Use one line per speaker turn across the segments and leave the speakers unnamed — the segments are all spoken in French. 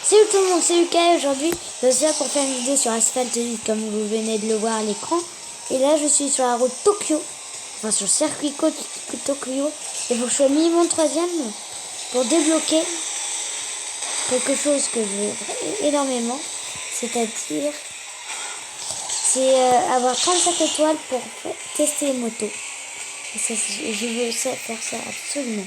Salut tout le monde, c'est Lucas et aujourd'hui je suis là pour faire une vidéo sur Asphalt 8 comme vous venez de le voir à l'écran. Et là je suis sur la route Tokyo, enfin sur le circuit Tokyo. Et faut que je sois minimum 3ème pour débloquer quelque chose que je veux énormément. C'est-à-dire c'est avoir 35 étoiles pour tester les motos. Et ça, je veux faire ça absolument.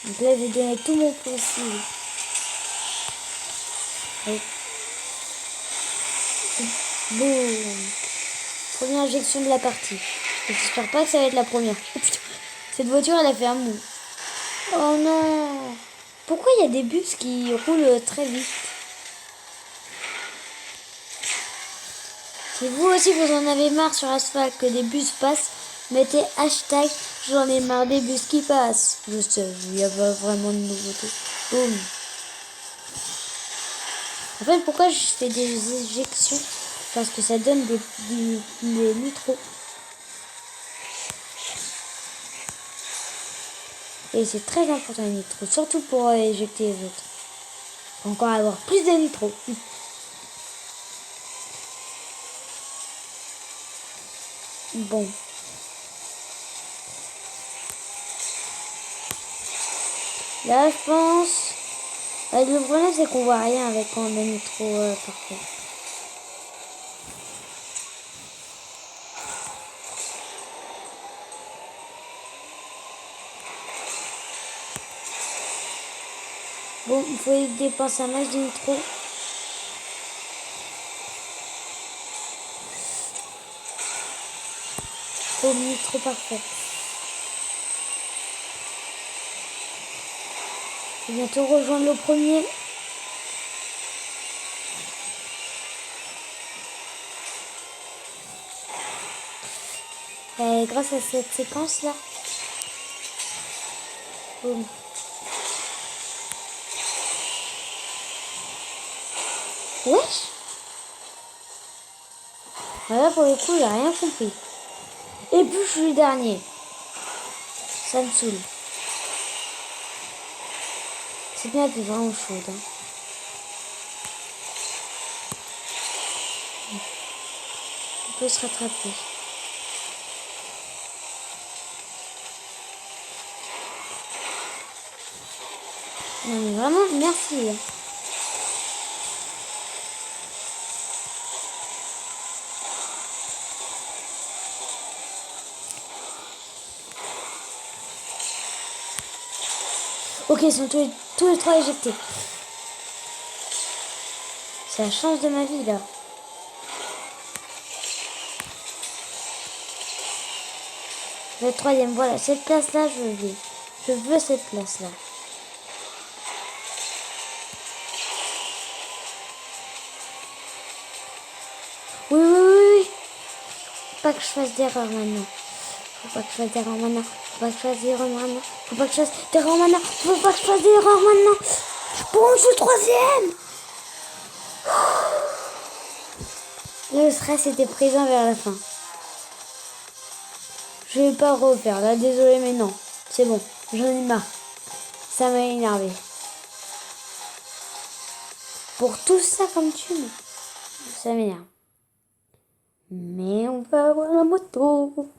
Donc là, je vais donner tout mon possible. Boum. Première injection de la partie. J'espère pas que ça va être la première. Oh putain, cette voiture, elle a fait un mou. Oh non. Pourquoi il y a des bus qui roulent très vite? Si vous aussi vous en avez marre sur Asphalt que des bus passent, mettez hashtag j'en ai marre des bus qui passent. Je sais, il n'y a pas vraiment de nouveauté. Boum. En fait, pourquoi je fais des éjections? Parce que ça donne des nitros. Et c'est très important les nitros, surtout pour éjecter les autres. Pour encore avoir plus de nitros. Bon. Là, je pense... le problème, c'est qu'on voit rien avec quand on a nitro parfait. Bon, il faut dépenser un max de nitro. Oh, nitro parfait. Je vais bientôt rejoindre le premier. Grâce à cette séquence là. Boum. Wesh. Voilà, pour le coup, j'ai rien compris. Et puis je suis le dernier. Ça me saoule. Cette map est vraiment chaude. Hein. On peut se rattraper. Non mais vraiment, merci. Ok, ils sont tous les trois éjectés. C'est la chance de ma vie là. Le troisième, voilà, cette place là, je veux cette place là. Oui, oui, oui, oui. Faut pas que je fasse d'erreur maintenant. Faut pas que je fasse d'erreur maintenant. Faut pas que je fasse d'erreur maintenant. Faut pas que je fasse d'erreur maintenant. Faut pas que je fasse d'erreur maintenant. Bon, je suis le troisième. Le stress était présent vers la fin. Je vais pas refaire là, désolé mais non. C'est bon, j'en ai marre. Ça m'a énervé. Pour tout ça comme thune, ça m'énerve. Mais on va avoir la moto.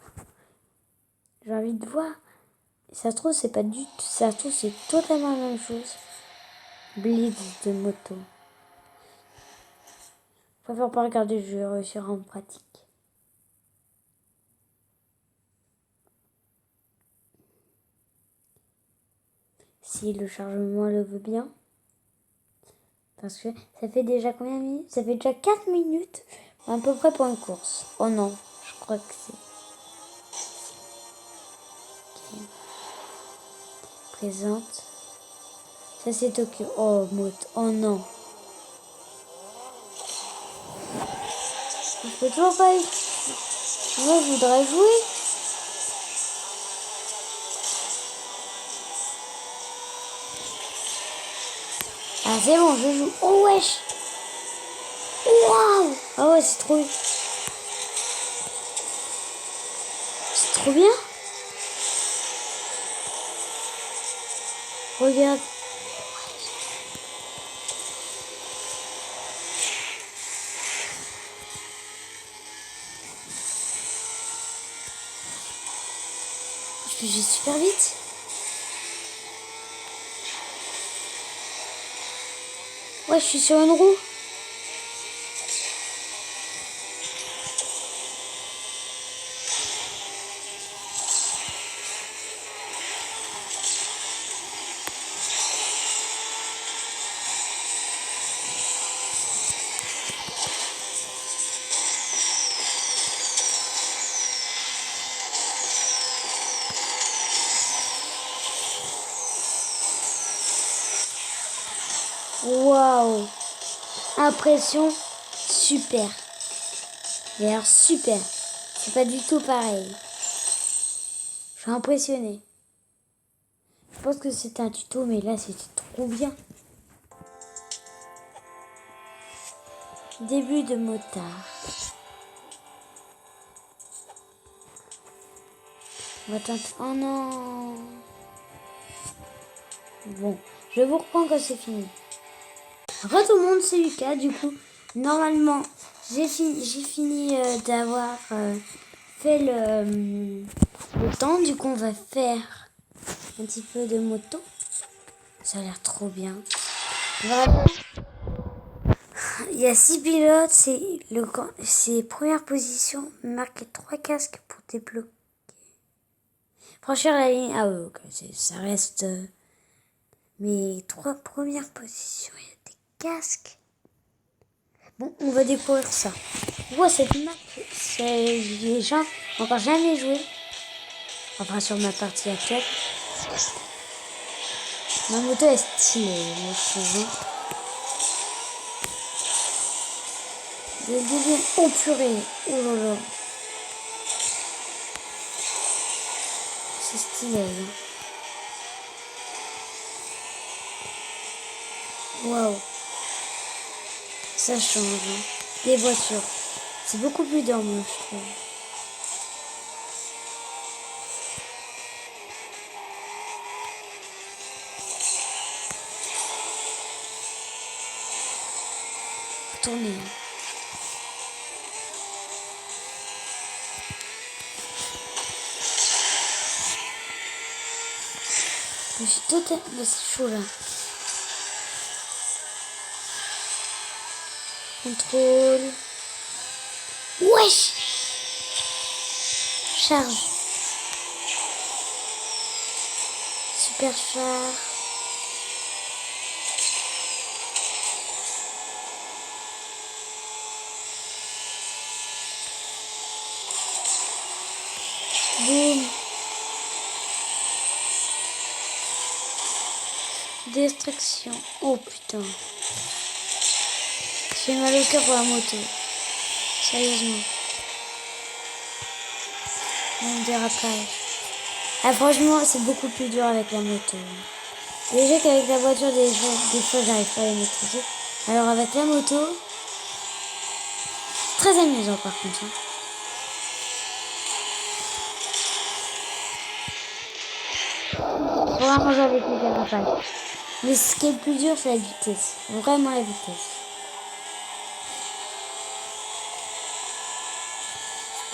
J'ai envie de voir. Ça se trouve, c'est pas du tout. Ça se trouve, c'est totalement la même chose. Blitz de moto. Je préfère pas regarder, je vais réussir en pratique. Si le chargement le veut bien. Parce que ça fait déjà combien de minutes? Ça fait déjà 4 minutes. À peu près pour une course. Oh non, je crois que c'est... Okay. Présente. Ça c'est Tokyo. Oh, moto. Oh non. Je peux toujours pas y... Moi, je voudrais jouer. Ah, c'est bon, je joue. Oh, wesh. Waouh. Ah ouais, c'est trop... C'est trop bien. Regarde. conduit super vite. Ouais, je suis sur une roue. Waouh! Impression super. Mais alors super. C'est pas du tout pareil. Je suis impressionnée. Je pense que c'était un tuto, mais là c'était trop bien. Début de motard. On va tenter. Oh non! Bon, je vous reprends quand c'est fini. Re tout le monde, c'est Lucas. Du coup, normalement, j'ai fini d'avoir fait le temps. Du coup, on va faire un petit peu de moto. Ça a l'air trop bien. Vraiment. Il y a 6 pilotes. C'est première position. Marquez 3 casques pour débloquer. Franchir la ligne. Ah oui, ok, ça reste mes 3 premières positions. Il y a des casques. Bon, on va découvrir ça. Ouais, cette map, les gens n'ont encore jamais joué. Enfin, sur ma partie actuelle. Ma moto est stylée, je trouve. Le deuxième, oh purée, oh là là. C'est stylé. Waouh. Ça change. Les voitures. C'est beaucoup plus dormant, je trouve. Tourner. Je suis totalement... C'est chaud là. Contrôle. Wesh! Charge. Super charge. Boum. Destruction. Oh putain. J'ai mal au cœur pour la moto. Sérieusement. Mon dérapage. Ah, franchement, c'est beaucoup plus dur avec la moto. Déjà qu'avec la voiture, des fois, j'arrive pas à les maîtriser. Alors avec la moto, très amusant par contre. Pour l'instant, avec le dérapage. Mais ce qui est le plus dur, c'est la vitesse. Vraiment la vitesse.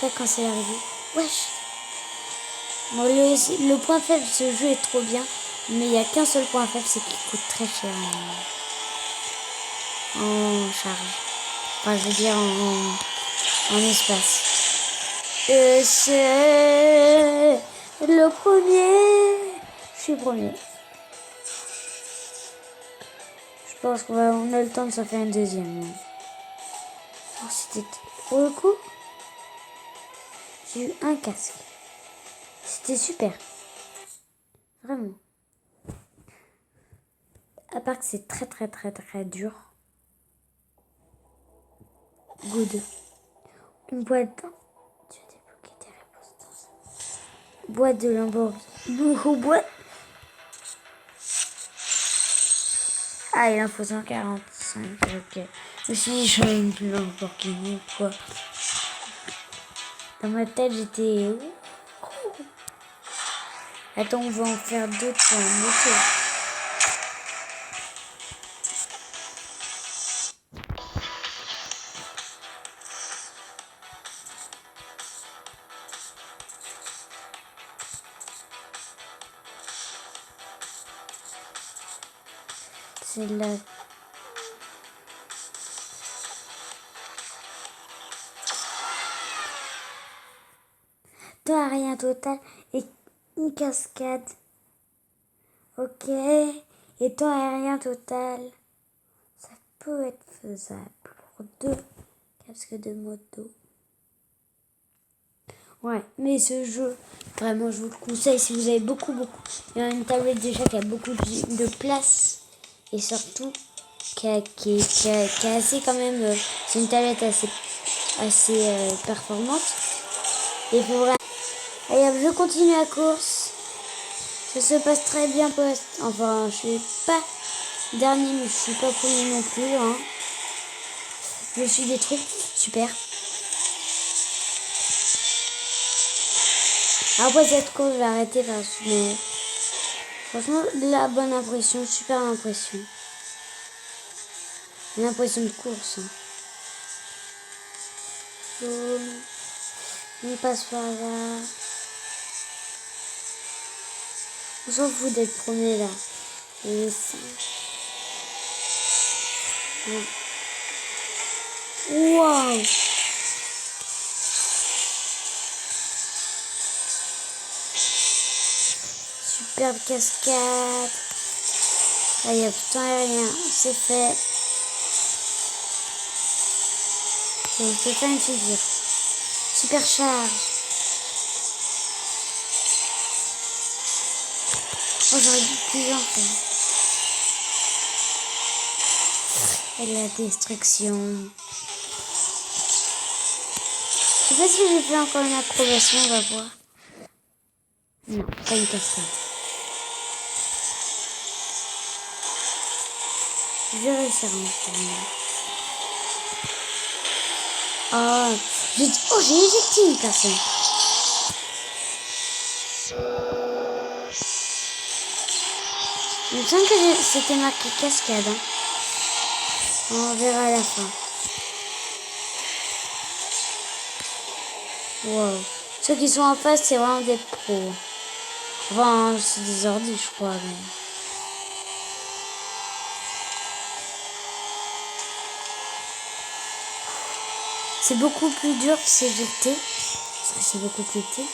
Je sais pas quand c'est arrivé. Wesh. Bon, le point faible de ce jeu est trop bien. Mais il n'y a qu'un seul point faible, c'est qu'il coûte très cher en charge. Enfin, je veux dire en espace. C'est le premier. Je suis premier. Je pense qu'on a le temps de se faire un deuxième. Oh, c'était... Pour le coup, j'ai eu un casque. C'était super. Vraiment. À part que c'est très très très très dur. Good. Une boîte. Tu as débloqué tes réponses. Boîte de Lamborghini. Boîte. Ah, il en faut 145. Ok. Je me suis dit, je n'ai plus Lamborghini quoi. Dans ma tête, j'étais... Attends, on va en faire d'autres en moto. C'est là. Temps aérien total et une cascade. Ok. Et temps aérien total. Ça peut être faisable pour 2 casques de moto. Ouais, mais ce jeu, vraiment, je vous le conseille si vous avez beaucoup. Il y a une tablette déjà qui a beaucoup de place et surtout qui est assez quand même. C'est une tablette assez performante. Et pour vraiment. Allez, hop, je continue la course. Ça se passe très bien pour l'instant. Enfin, je suis pas dernier, mais je suis pas premier non plus. Hein. Je suis détruit. Super. Après cette course, je vais arrêter parce que mais franchement, la bonne impression, super impression. Une impression de course. Hein. On passe par là. On s'en fout d'être premier là. Et ça. Wow! Superbe cascade. Allez, putain, rien, c'est fait. Donc, je vais faire une figure. Super charge. Oh, j'aurais dû plus en faire. Et la destruction. Je sais pas si j'ai fait encore une acrobatie, on va voir. Non, pas une cascade. Je vais réussir à en faire une. Oh, j'ai éjecté une personne. Il me semble que c'était marqué cascade. Hein. On verra à la fin. Wow. Ceux qui sont en face, c'est vraiment des pros. Enfin, c'est des ordi, je crois. Mais... c'est beaucoup plus dur de s'éjecter. Parce que c'est beaucoup plus petit.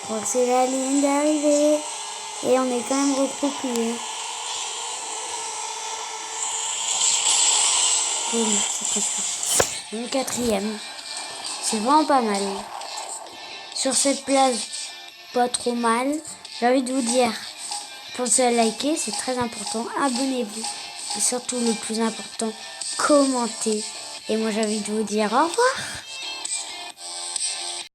Je crois que c'est la ligne d'arrivée. Et on est quand même recroupillé. Boum, c'est presque. Une quatrième. C'est vraiment pas mal. Sur cette place, pas trop mal. J'ai envie de vous dire, pensez à liker, c'est très important. Abonnez-vous. Et surtout, le plus important, commentez. Et moi, j'ai envie de vous dire au revoir.